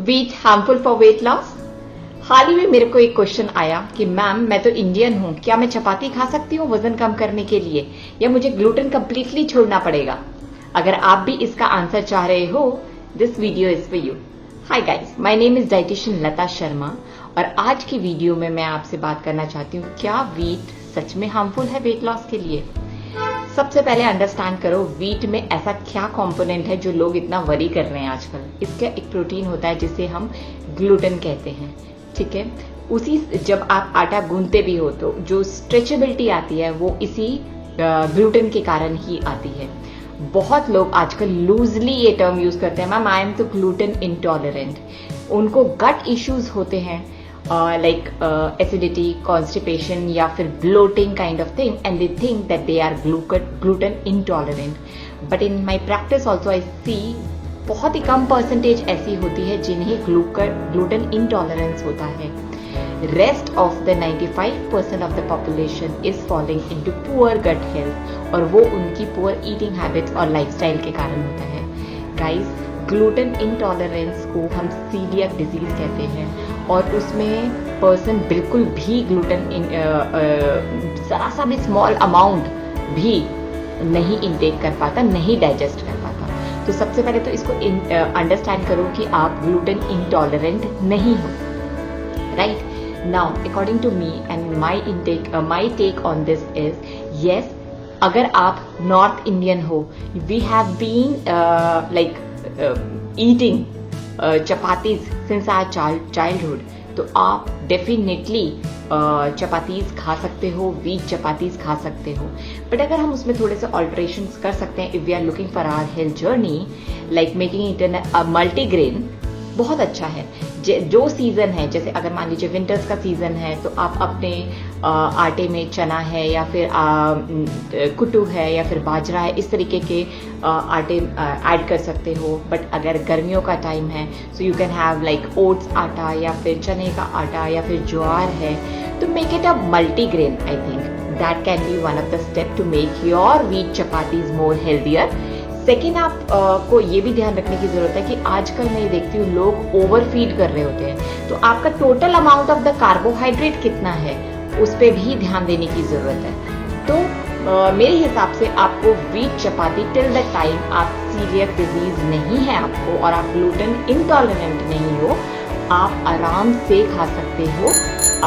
Wheat harmful for weight loss? हाल ही में मेरे को एक क्वेश्चन आया कि मैम मैं तो इंडियन हूं, क्या मैं चपाती खा सकती हूँ वजन कम करने के लिए, या मुझे ग्लूटेन कंप्लीटली छोड़ना पड़ेगा? अगर आप भी इसका आंसर चाह रहे हो, this video is for you. Hi guys, my name is dietitian Lata Sharma और आज की वीडियो में मैं आपसे बात करना चाहती हूँ, क्या वीट सच में हार्मफुल है वेट लॉस के लिए? सबसे पहले अंडरस्टैंड करो वीट में ऐसा क्या कंपोनेंट है जो लोग इतना वरी कर रहे हैं आजकल। इसका एक प्रोटीन होता है जिसे हम ग्लूटेन कहते हैं, ठीक है। उसी जब आप आटा गूंथते भी हो तो जो स्ट्रेचेबिलिटी आती है वो इसी ग्लूटेन के कारण ही आती है। बहुत लोग आजकल लूजली ये टर्म यूज करते हैं, मैम आई एम तो ग्लूटेन इंटॉलरेंट। उनको गट इश्यूज होते हैं like acidity, constipation या फिर bloating kind of thing, and they think that they are gluten intolerant. But in my practice also I see बहुत ही कम परसेंटेज ऐसी होती है जिन्हें gluten intolerance होता है। Rest of the 95% of the population is falling into poor gut health और वो उनकी poor eating habits और lifestyle के कारण होता है। Guys, ग्लूटेन इंटॉलरेंस को हम सीलियक डिजीज कहते हैं और उसमें पर्सन बिल्कुल भी ग्लूटेन जरा सा भी स्मॉल अमाउंट भी नहीं इंटेक कर पाता, नहीं डाइजेस्ट कर पाता। तो सबसे पहले तो इसको अंडरस्टैंड करो कि आप ग्लूटेन इंटॉलरेंट नहीं हो, right. Now according to me and my take on this is, yes, अगर आप नॉर्थ इंडियन हो, we have been like eating chapatis since our childhood, तो आप डेफिनेटली चपातीज खा सकते हो, वीट चपातीज खा सकते हो। बट अगर हम उसमें थोड़े से ऑल्ट्रेशंस कर सकते हैं, if we are looking for our health journey, like making it a multigrain, बहुत अच्छा है। जो सीजन है, जैसे अगर मान लीजिए विंटर्स का सीजन है तो आप अपने आटे में चना है या फिर कुट्टू है या फिर बाजरा है, इस तरीके के आटे ऐड कर सकते हो। बट अगर गर्मियों का टाइम है so you can have like oats आटा या फिर चने का आटा या फिर ज्वार है, तो make it a multigrain. I think that can be one of the step to make your wheat chapatis more healthier. Second, आप को ये भी ध्यान रखने की जरूरत है कि आजकल मैं देखती हूँ लोग ओवर फीड कर रहे होते हैं, तो आपका total amount of the carbohydrate कितना है उस पर भी ध्यान देने की जरूरत है। तो मेरे हिसाब से आपको wheat chapati till the time आप सीलियक डिजीज नहीं है आपको और आप ग्लूटेन इंटॉलरेंट नहीं हो, आप आराम से खा सकते हो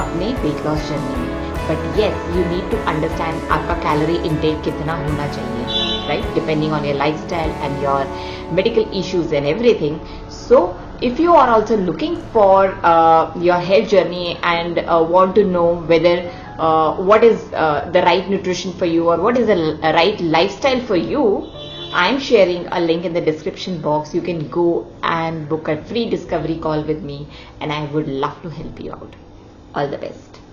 अपने वेट लॉस जर्नी में। But yes, you need to understand आपका कैलोरी इनटेक कितना होना चाहिए, right, depending on your lifestyle and your medical issues and everything. So if you are also looking for your health journey and want to know whether what is the right nutrition for you or what is the right lifestyle for you, I am sharing a link in the description box. You can go and book a free discovery call with me and I would love to help you out. All the best.